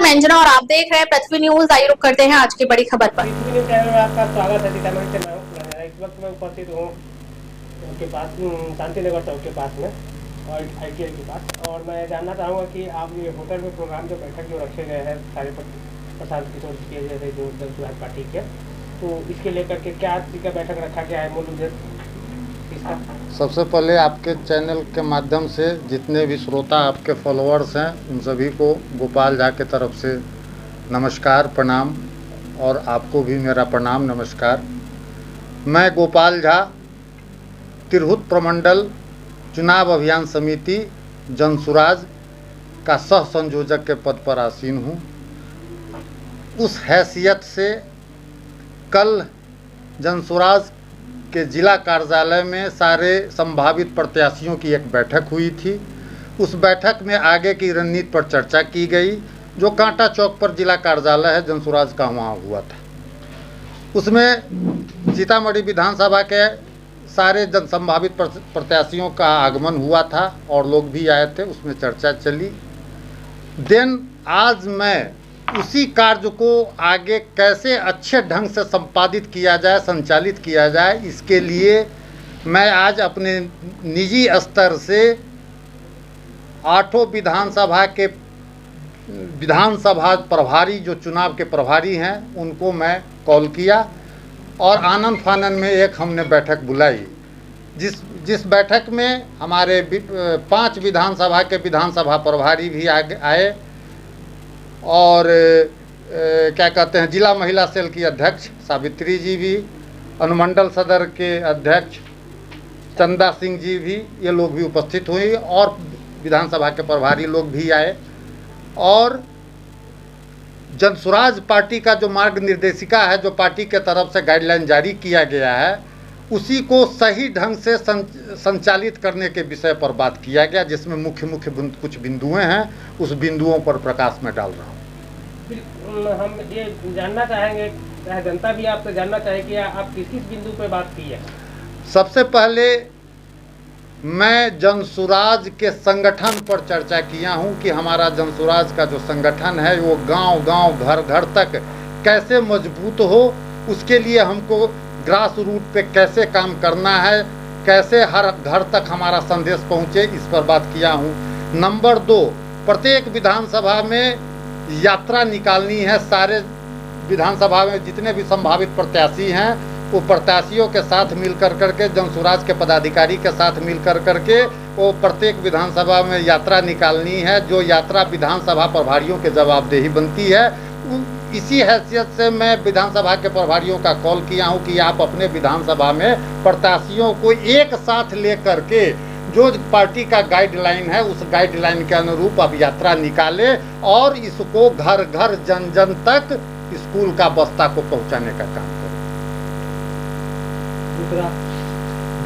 मैं अंजना और आप देख रहे हैं पृथ्वी न्यूज। आइए रुक करते हैं आज की बड़ी खबर पर। पृथ्वी न्यूज चैनल में आपका स्वागत है। सीतामढ़ी से मैं हूं। इस वक्त मैं उपस्थित हूँ उनके पास शांतिनगर चौक के पास में और ITI के पास, और मैं जानना चाहूँगा कि आप ये होटल में प्रोग्राम जो बैठक जो रखे गए हैं सारे प्रशांत किशोर जी के जैसे जो जनसुराज पार्टी के, तो इसके लेकर के क्या चीज़ का बैठक रखा गया है, मूल उद्देश्य इसका? सबसे पहले आपके चैनल के माध्यम से जितने भी श्रोता आपके फॉलोअर्स हैं उन सभी को गोपाल झा के तरफ से नमस्कार प्रणाम, और आपको भी मेरा प्रणाम नमस्कार। मैं गोपाल झा तिरहुत प्रमंडल चुनाव अभियान समिति जनसुराज का सह संयोजक के पद पर आसीन हूँ। उस हैसियत से कल जनसुराज के जिला कार्यालय में सारे संभावित प्रत्याशियों की एक बैठक हुई थी। उस बैठक में आगे की रणनीति पर चर्चा की गई। जो कांटा चौक पर जिला कार्यालय है जनसुराज का, वहाँ हुआ था। उसमें सीतामढ़ी विधानसभा के सारे जन संभावित प्रत्याशियों का आगमन हुआ था और लोग भी आए थे, उसमें चर्चा चली। देन आज मैं उसी कार्य को आगे कैसे अच्छे ढंग से संपादित किया जाए, संचालित किया जाए, इसके लिए मैं आज अपने निजी स्तर से 8 विधानसभा प्रभारी जो चुनाव के प्रभारी हैं उनको मैं कॉल किया और आनंद फानन में एक हमने बैठक बुलाई, जिस बैठक में हमारे 5 विधानसभा के विधानसभा प्रभारी भी आए और क्या कहते हैं जिला महिला सेल की अध्यक्ष सावित्री जी भी, अनुमंडल सदर के अध्यक्ष चंदा सिंह जी भी, ये लोग भी उपस्थित हुई और विधानसभा के प्रभारी लोग भी आए। और जनसुराज पार्टी का जो मार्ग निर्देशिका है, जो पार्टी के तरफ से गाइडलाइन जारी किया गया है, उसी को सही ढंग से संचालित करने के विषय पर बात किया गया, जिसमें मुख्य कुछ बिंदुएं हैं, उस बिंदुओं पर प्रकाश में डाल रहा हूँ। हम ये जानना चाहेंगे, जनता भी आपसे जानना चाहेगी कि आप किस किस बिंदु पर बात की है। सबसे पहले मैं जनसुराज के संगठन पर चर्चा किया हूं कि हमारा जनसुराज का जो संगठन है वो गांव-गांव घर-घर तक कैसे मजबूत हो, उसके लिए हमको ग्रास रूट पे कैसे काम करना है, कैसे हर घर तक हमारा संदेश पहुंचे, इस पर बात किया हूं। नंबर 2, प्रत्येक विधानसभा में यात्रा निकालनी है। सारे विधानसभा में जितने भी संभावित प्रत्याशी हैं वो प्रत्याशियों के साथ मिल करके, जनसुराज के पदाधिकारी के साथ मिल करके वो प्रत्येक विधानसभा में यात्रा निकालनी है, जो यात्रा विधानसभा प्रभारियों के जवाबदेही बनती है। इसी हैसियत से मैं विधानसभा के प्रभारियों का कॉल किया हूं कि आप अपने विधानसभा में प्रत्याशियों को एक साथ लेकर के जो पार्टी का गाइडलाइन है उस गाइडलाइन के अनुरूप आप यात्रा निकालें और इसको घर घर जन जन तक स्कूल का बस्ता को पहुंचाने का काम करें।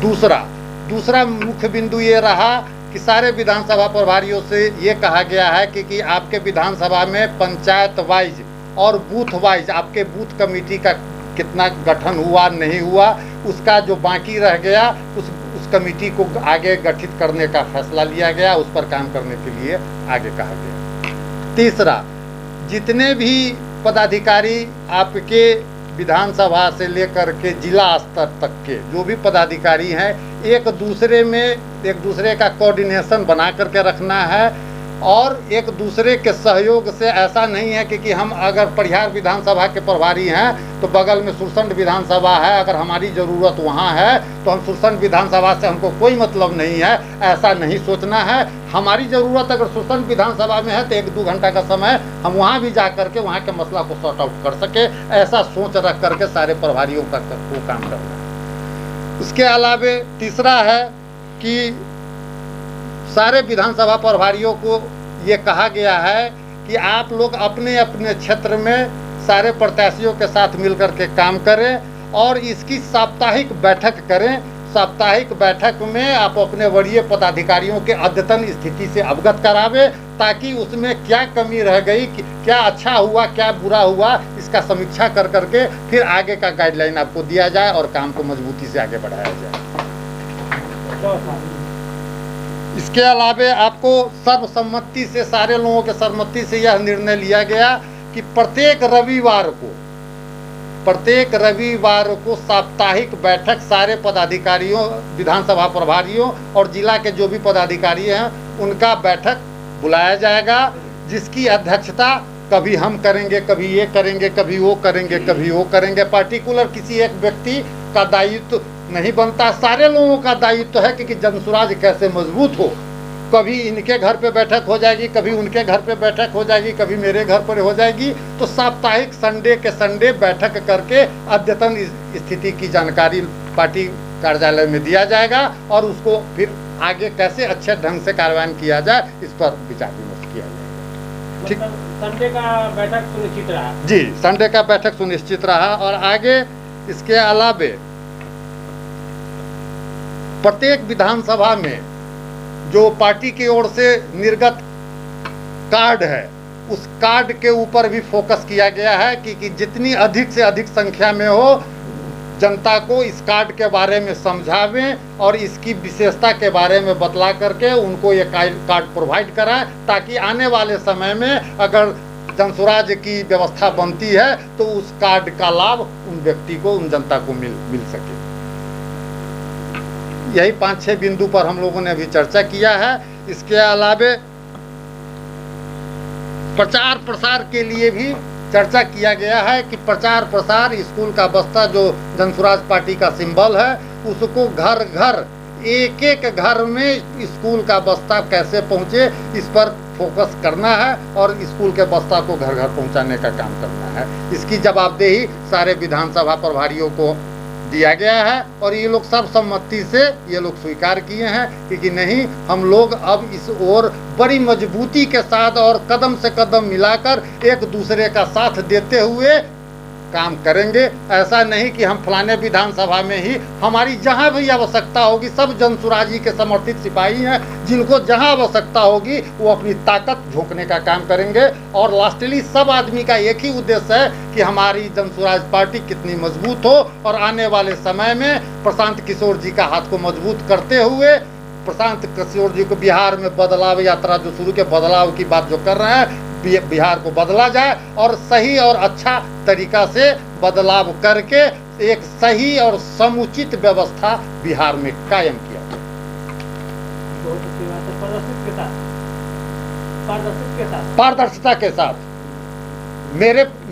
दूसरा मुख्य बिंदु ये रहा कि सारे विधानसभा प्रभारियों से ये कहा गया है कि आपके विधानसभा में पंचायत वाइज और बूथ वाइज आपके बूथ कमेटी का कितना गठन हुआ नहीं हुआ, उसका जो बाकी रह गया उस कमेटी को आगे गठित करने का फैसला लिया गया, उस पर काम करने के लिए आगे कहा गया। तीसरा, जितने भी पदाधिकारी आपके विधानसभा से लेकर के जिला स्तर तक के जो भी पदाधिकारी हैं, एक दूसरे का कोऑर्डिनेशन बना करके रखना है और एक दूसरे के सहयोग से। ऐसा नहीं है कि हम अगर परिहार विधानसभा के प्रभारी हैं तो बगल में सुरसंड विधानसभा है, अगर हमारी ज़रूरत वहाँ है तो हम सुरसंड विधानसभा से हमको कोई मतलब नहीं है, ऐसा नहीं सोचना है। हमारी ज़रूरत अगर सुरसंड विधानसभा में है तो 1-2 घंटा का समय हम वहाँ भी जा करके वहाँ के मसला को सॉर्ट आउट कर सके, ऐसा सोच रख करके सारे प्रभारियों का वो काम करना है। उसके अलावा तीसरा है कि सारे विधानसभा प्रभारियों को ये कहा गया है कि आप लोग अपने अपने क्षेत्र में सारे प्रत्याशियों के साथ मिलकर के काम करें और इसकी साप्ताहिक बैठक करें। साप्ताहिक बैठक में आप अपने वरीय पदाधिकारियों के अद्यतन स्थिति से अवगत करावें, ताकि उसमें क्या कमी रह गई, क्या अच्छा हुआ, क्या बुरा हुआ, इसका समीक्षा करके फिर आगे का गाइडलाइन आपको दिया जाए और काम को मजबूती से आगे बढ़ाया जाए। इसके अलावा आपको सर्वसम्मति से, सारे लोगों के सहमति से यह निर्णय लिया गया कि प्रत्येक रविवार को साप्ताहिक बैठक सारे पदाधिकारियों, विधानसभा प्रभारियों और जिला के जो भी पदाधिकारी हैं उनका बैठक बुलाया जाएगा, जिसकी अध्यक्षता कभी हम करेंगे, कभी ये करेंगे, कभी वो करेंगे, कभी वो करेंगे। पार्टिकुलर किसी एक व्यक्ति का दायित्व नहीं बनता, सारे लोगों का दायित्व है कि जनसुराज कैसे मजबूत हो। कभी इनके घर पे बैठक हो जाएगी, कभी उनके घर पे बैठक हो जाएगी, कभी मेरे घर पर हो जाएगी। तो साप्ताहिक संडे के संडे बैठक करके अद्यतन स्थिति की जानकारी पार्टी कार्यालय में दिया जाएगा और उसको फिर आगे कैसे अच्छे ढंग से कार्यान्वयन किया जाए इस पर विचार विमर्श किया जाएगा। ठीक, संडे का बैठक सुनिश्चित रहा? जी, संडे का बैठक सुनिश्चित रहा। और आगे इसके अलावे प्रत्येक विधानसभा में जो पार्टी की ओर से निर्गत कार्ड है उस कार्ड के ऊपर भी फोकस किया गया है कि जितनी अधिक से अधिक संख्या में हो जनता को इस कार्ड के बारे में समझावें और इसकी विशेषता के बारे में बतला करके उनको ये कार्ड प्रोवाइड कराएं, ताकि आने वाले समय में अगर जनसुराज की व्यवस्था बनती है तो उस कार्ड का लाभ उन व्यक्ति को, उन जनता को मिल सके। यही 5-6 बिंदु पर हम लोगों ने अभी चर्चा किया है। इसके अलावे प्रचार प्रसार के लिए भी चर्चा किया गया है कि प्रचार प्रसार, स्कूल का बस्ता जो जनसुराज पार्टी का सिंबल है उसको घर घर, एक एक घर में स्कूल का बस्ता कैसे पहुंचे इस पर फोकस करना है और स्कूल के बस्ता को घर घर पहुंचाने का काम करना है। इसकी जवाबदेही सारे विधानसभा प्रभारियों को दिया गया है और ये लोग सर्वसम्मति से ये लोग स्वीकार किए हैं कि नहीं, हम लोग अब इस ओर बड़ी मजबूती के साथ और कदम से कदम मिलाकर एक दूसरे का साथ देते हुए काम करेंगे। ऐसा नहीं कि हम फलाने विधानसभा में ही, हमारी जहां भी आवश्यकता होगी, सब जनसुराजी के समर्थित सिपाही हैं, जिनको जहां आवश्यकता होगी वो अपनी ताकत झोंकने का काम करेंगे। और लास्टली सब आदमी का एक ही उद्देश्य है कि हमारी जनसुराज पार्टी कितनी मजबूत हो और आने वाले समय में प्रशांत किशोर जी का हाथ को मजबूत करते हुए प्रशांत किशोर जी को बिहार में बदलाव यात्रा जो शुरू के बदलाव की बात जो कर रहे हैं, बिहार को बदला जाए और सही और अच्छा तरीका से बदलाव करके एक सही और समुचित व्यवस्था बिहार में कायम किया जाए। बहुत अच्छी बात है। पारदर्शिता के साथ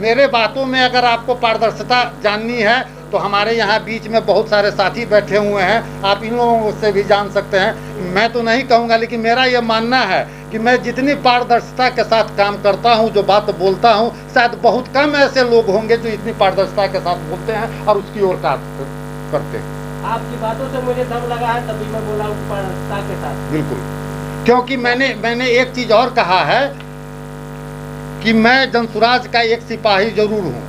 मेरे बातों में अगर आपको पारदर्शिता जाननी है तो हमारे यहाँ बीच में बहुत सारे साथी बैठे हुए हैं, आप इन लोगों से भी जान सकते हैं। मैं तो नहीं कहूँगा, लेकिन मेरा यह मानना है कि मैं जितनी पारदर्शिता के साथ काम करता हूँ, जो बात बोलता हूँ, शायद बहुत कम ऐसे लोग होंगे जो इतनी पारदर्शिता के साथ बोलते हैं और उसकी ओर काम करते हैं। आपकी बातों से मुझे दम लगा है, तभी मैं बोला हूँ पारदर्शिता के साथ। बिल्कुल, क्योंकि मैंने एक चीज और कहा है कि मैं जनसुराज का एक सिपाही जरूर हूँ।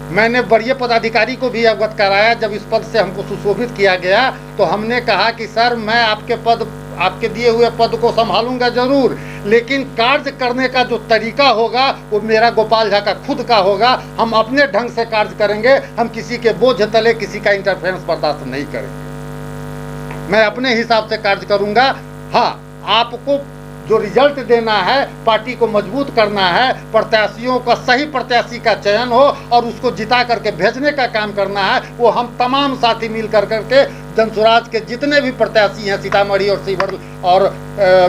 मैंने वरीय पदाधिकारी को भी अवगत कराया, जब इस पद से हमको सुशोभित किया गया तो हमने कहा कि सर मैं आपके दिए हुए पद को संभालूंगा जरूर, लेकिन कार्य करने का जो तरीका होगा वो मेरा गोपाल झा का खुद का होगा। हम अपने ढंग से कार्य करेंगे, हम किसी के बोझ तले किसी का इंटरफेरेंस बर्दाश्त नहीं करेंगे। मैं अपने हिसाब से कार्य करूंगा। हाँ, आपको जो रिजल्ट देना है, पार्टी को मजबूत करना है, प्रत्याशियों का सही प्रत्याशी का चयन हो और उसको जिता करके भेजने का काम करना है, वो हम तमाम साथी मिल करके जनसुराज के जितने भी प्रत्याशी हैं, सीतामढ़ी और शिवहर और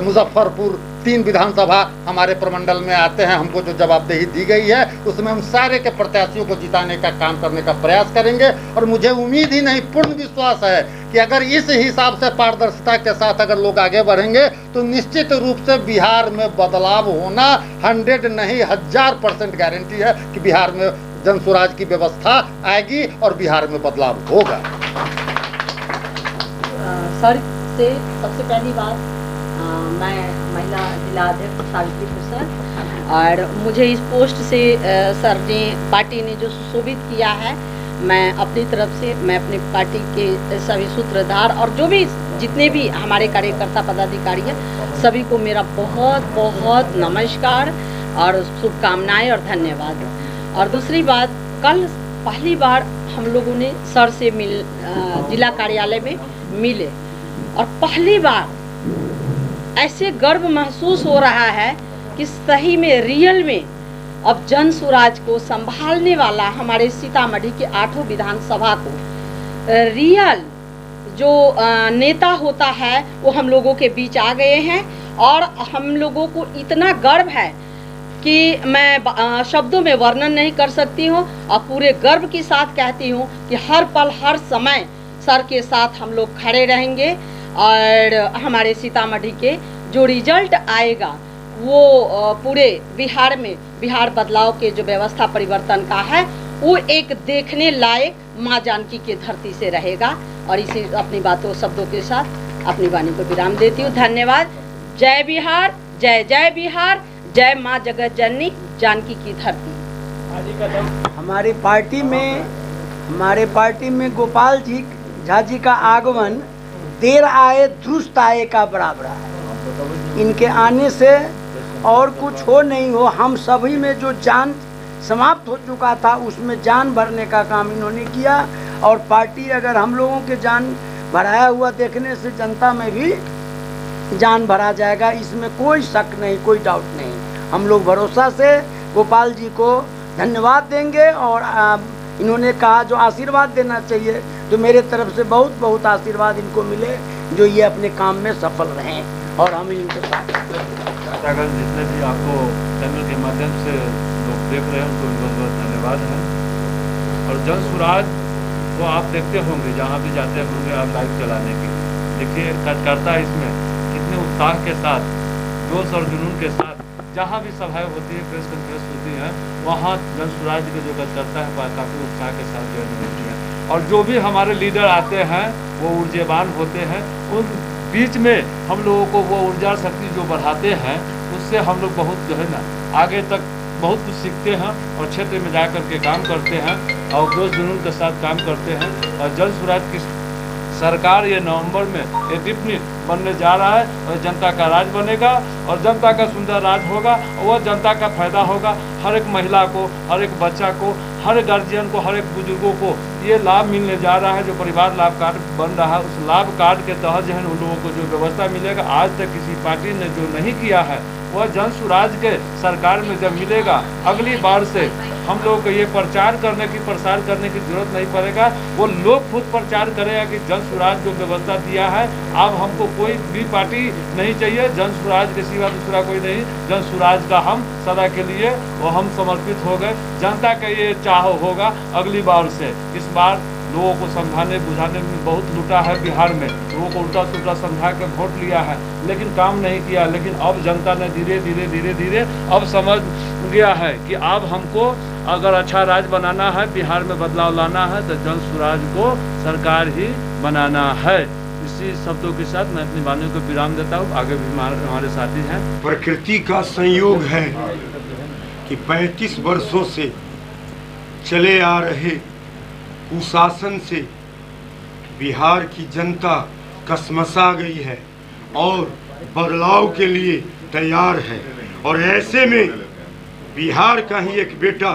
मुजफ्फरपुर 3 विधानसभा हमारे प्रमंडल में आते हैं, हमको जो जवाबदेही दी गई है उसमें हम सारे के प्रत्याशियों को जिताने का काम करने का प्रयास करेंगे। और मुझे उम्मीद ही नहीं, पूर्ण विश्वास है कि अगर इस हिसाब से पारदर्शिता के साथ अगर लोग आगे बढ़ेंगे तो निश्चित रूप से बिहार में बदलाव होना 100 नहीं 1000% गारंटी है कि बिहार में जनसुराज की व्यवस्था आएगी और बिहार में बदलाव होगा। सर से सबसे पहली बात, मैं महिला जिला अध्यक्ष सावित्री प्रसाद, और मुझे इस पोस्ट से सर ने, पार्टी ने जो सुशोभित किया है, मैं अपनी तरफ से, मैं अपनी पार्टी के सभी सूत्रधार और जो भी जितने भी हमारे कार्यकर्ता पदाधिकारी हैं, सभी को मेरा बहुत बहुत नमस्कार और शुभकामनाएं और धन्यवाद। और दूसरी बात, कल पहली बार हम लोगों ने सर से जिला कार्यालय में मिले और पहली बार ऐसे गर्व महसूस हो रहा है कि सही में रियल में अब जन स्वराज को संभालने वाला हमारे सीतामढ़ी के 8 विधानसभा को रियल जो नेता होता है वो हम लोगों के बीच आ गए हैं। और हम लोगों को इतना गर्व है कि मैं शब्दों में वर्णन नहीं कर सकती हूँ और पूरे गर्व के साथ कहती हूँ कि हर पल हर समय सर के साथ हम लोग खड़े रहेंगे और हमारे सीतामढ़ी के जो रिजल्ट आएगा वो पूरे बिहार में बिहार बदलाव के जो व्यवस्था परिवर्तन का है वो एक देखने लायक माँ जानकी की धरती से रहेगा। और इसी अपनी बातों शब्दों के साथ अपनी वाणी को विराम देती हूँ। धन्यवाद। जय बिहार, जय जय बिहार, जय माँ जगत जननी जानकी की धरती। हमारे पार्टी में गोपाल जी झा जी का आगमन देर आए दुरुस्त आए का बराबर है। इनके आने से और कुछ हो नहीं हो, हम सभी में जो जान समाप्त हो चुका था उसमें जान भरने का काम इन्होंने किया। और पार्टी अगर हम लोगों के जान भराया हुआ देखने से जनता में भी जान भरा जाएगा, इसमें कोई शक नहीं, कोई डाउट नहीं। हम लोग भरोसा से गोपाल जी को धन्यवाद देंगे। और इन्होंने कहा जो आशीर्वाद देना चाहिए तो मेरे तरफ से बहुत बहुत आशीर्वाद इनको मिले, जो ये अपने काम में सफल रहें और हम इनके साथ। अगर जितने भी आपको चैनल के माध्यम से लोग देख रहे हैं उनको बहुत बहुत धन्यवाद है। और जन स्वराज को आप देखते होंगे, जहाँ भी जाते होंगे आप लाइव चलाने की, देखिए कार्यकर्ता इसमें कितने उत्साह के साथ, जोश और जुनून के साथ जहाँ भी सभाएं होती है, प्रेस कॉन्फ्रेंस होती है, वहाँ जन स्वराज के जो कार्यकर्ता है काफ़ी उत्साह के साथ ज्वाइन होती है। और जो भी हमारे लीडर आते हैं वो ऊर्जावान होते हैं, उन बीच में हम लोगों को वो ऊर्जा शक्ति जो बढ़ाते हैं उससे हम लोग बहुत जो है ना आगे तक बहुत कुछ सीखते हैं और क्षेत्र में जा कर के काम करते हैं और जोश जुनून के साथ काम करते हैं। और जन स्वराज की सरकार ये नवंबर में एक टिप्पणी बनने जा रहा है और जनता का राज बनेगा और जनता का सुंदर राज होगा और वह जनता का फायदा होगा। हर एक महिला को, हर एक बच्चा को, हर गार्जियन को, हर एक बुजुर्गों को ये लाभ मिलने जा रहा है। जो परिवार लाभ कार्ड बन रहा है उस लाभ कार्ड के तहत जो है उन लोगों को जो व्यवस्था मिलेगा, आज तक किसी पार्टी ने जो नहीं किया है वह जन स्वराज के सरकार में जब मिलेगा, अगली बार से हम लोगों को ये प्रचार करने की, प्रसार करने की जरूरत नहीं पड़ेगा। वो लोग खुद प्रचार करेगा कि जन स्वराज जो व्यवस्था दिया है, अब हमको कोई भी पार्टी नहीं चाहिए, जन स्वराज के सिवा दूसरा कोई नहीं। जन स्वराज का हम सदा के लिए वो हम समर्पित हो गए। जनता का ये चाह होगा अगली बार से। इस बार लोगों को समझाने बुझाने में बहुत लूटा है बिहार में, लोगों को उल्टा सुल्टा समझा के वोट लिया है लेकिन काम नहीं किया। लेकिन अब जनता ने धीरे धीरे अब समझ गया है कि अब हमको अगर अच्छा राज बनाना है, बिहार में बदलाव लाना है तो जन स्वराज को सरकार ही बनाना है। इसी शब्दों के साथ मैं अपनी वाणी को विराम देता हूँ। आगे भी हमारे साथी हैं। प्रकृति का संयोग है कि 35 वर्षों से चले आ रहे कुशासन से बिहार की जनता कसमसा गई है और बदलाव के लिए तैयार है। और ऐसे में बिहार का ही एक बेटा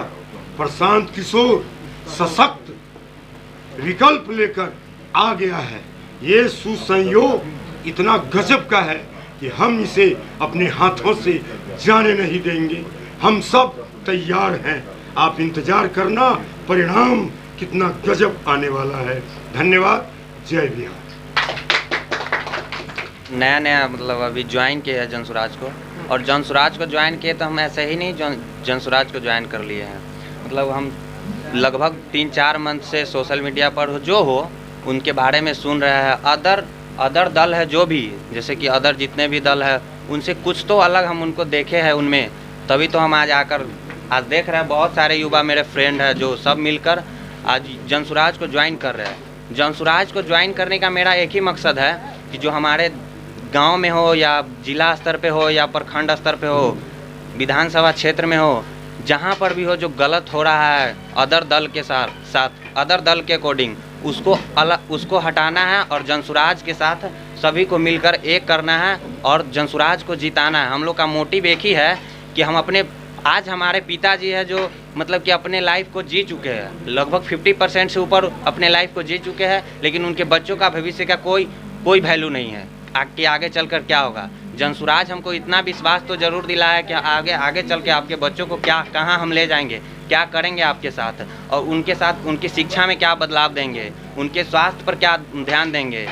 प्रशांत किशोर सशक्त विकल्प लेकर आ गया है। ये सुसंयोग इतना गजब का है कि हम इसे अपने हाथों से जाने नहीं देंगे। हम सब तैयार हैं, आप इंतजार करना, परिणाम कितना गजब आने वाला है। धन्यवाद। जय बिहार। नया मतलब अभी ज्वाइन किया है जन स्वराज को, और जन स्वराज को ज्वाइन किए तो हम ऐसे ही नहीं जन स्वराज को ज्वाइन कर लिए हैं। मतलब हम लगभग 3-4 मंथ से सोशल मीडिया पर जो हो उनके बारे में सुन रहे हैं। अदर दल है जो भी, जैसे कि अदर जितने भी दल है उनसे कुछ तो अलग हम उनको देखे हैं उनमें, तभी तो हम आज देख रहे हैं। बहुत सारे युवा मेरे फ्रेंड हैं जो सब मिलकर आज जन स्वराज को ज्वाइन कर रहे हैं। जन स्वराज को ज्वाइन करने का मेरा एक ही मकसद है कि जो हमारे गांव में हो या जिला स्तर पे हो या प्रखंड स्तर पे हो, विधानसभा क्षेत्र में हो, जहां पर भी हो जो गलत हो रहा है अदर दल के साथ अदर दल के अकॉर्डिंग उसको हटाना है और जन स्वराज के साथ सभी को मिलकर एक करना है और जन स्वराज को जिताना है। हम लोग का मोटिव एक ही है कि हम अपने आज हमारे पिताजी है जो मतलब कि अपने लाइफ को जी चुके हैं, लगभग 50% से ऊपर अपने लाइफ को जी चुके हैं, लेकिन उनके बच्चों का भविष्य का कोई वैल्यू नहीं है कि आगे चलकर क्या होगा। जनसुराज हमको इतना विश्वास तो जरूर दिलाया कि आगे आगे चल के आपके बच्चों को क्या कहाँ हम ले जाएंगे, क्या करेंगे आपके साथ, और उनके साथ उनकी शिक्षा में क्या बदलाव देंगे, उनके स्वास्थ्य पर क्या ध्यान देंगे।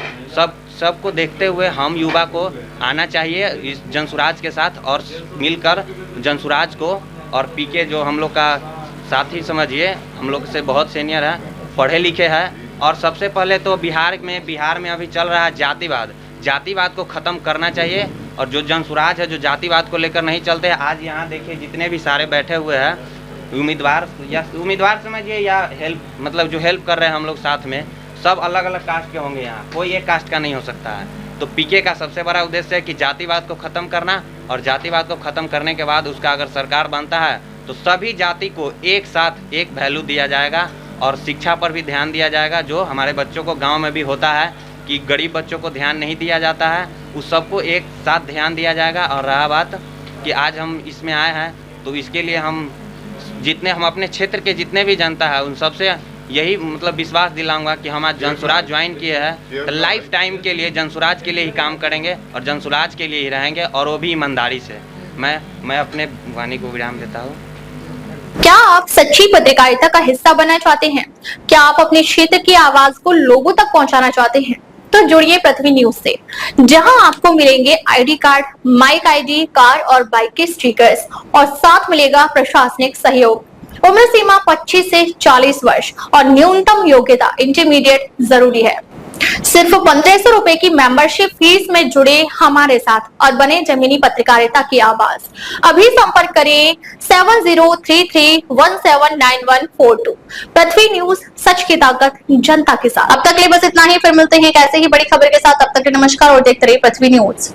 सबको देखते हुए हम युवा को आना चाहिए इस जनसुराज के साथ और मिलकर जनसुराज को, और पीके जो हम लोग का साथी समझिए, हम लोग से बहुत सीनियर है, पढ़े लिखे हैं। और सबसे पहले तो बिहार में अभी चल रहा है जातिवाद को ख़त्म करना चाहिए। और जो जनसुराज है जो जातिवाद को लेकर नहीं चलते, आज यहाँ देखिए जितने भी सारे बैठे हुए हैं उम्मीदवार समझिए या जो हेल्प कर रहे हैं हम लोग साथ में, सब अलग अलग कास्ट के होंगे, यहाँ कोई एक कास्ट का नहीं हो सकता है। तो पीके का सबसे बड़ा उद्देश्य है कि जातिवाद को ख़त्म करना, और जातिवाद को ख़त्म करने के बाद उसका अगर सरकार बनता है तो सभी जाति को एक साथ एक वैल्यू दिया जाएगा, और शिक्षा पर भी ध्यान दिया जाएगा। जो हमारे बच्चों को गांव में भी होता है कि गरीब बच्चों को ध्यान नहीं दिया जाता है, उस सबको एक साथ ध्यान दिया जाएगा। और रहा बात कि आज हम इसमें आए हैं, तो इसके लिए हम अपने क्षेत्र के जितने भी जनता है उन सबसे यही विश्वास दिलाऊंगा कि हम आज जनसुराज ज्वाइन किए हैं तो लाइफ टाइम के लिए जनसुराज के लिए ही काम करेंगे और जनसुराज के लिए ही रहेंगे, और वो भी ईमानदारी से। मैं अपने वाणी को विराम देता हूँ। क्या आप सच्ची पत्रकारिता का हिस्सा बनना चाहते हैं? क्या आप अपने क्षेत्र की आवाज को लोगों तक पहुंचाना चाहते हैं? तो जुड़िए पृथ्वी न्यूज से, जहां आपको मिलेंगे ID card, mic ID, car और बाइक के स्टिकर्स, और साथ मिलेगा प्रशासनिक सहयोग। उम्र सीमा 25 से 40 वर्ष और न्यूनतम योग्यता इंटरमीडिएट जरूरी है। सिर्फ 1500 रुपए की मेंबरशिप फीस में जुड़े हमारे साथ और बने जमीनी पत्रकारिता की आवाज। अभी संपर्क करें 7033179142। पृथ्वी न्यूज, सच की ताकत जनता के साथ। अब तक के लिए बस इतना ही, फिर मिलते हैं एक ऐसे ही बड़ी खबर के साथ। तब तक के नमस्कार और देखते रहिए पृथ्वी न्यूज।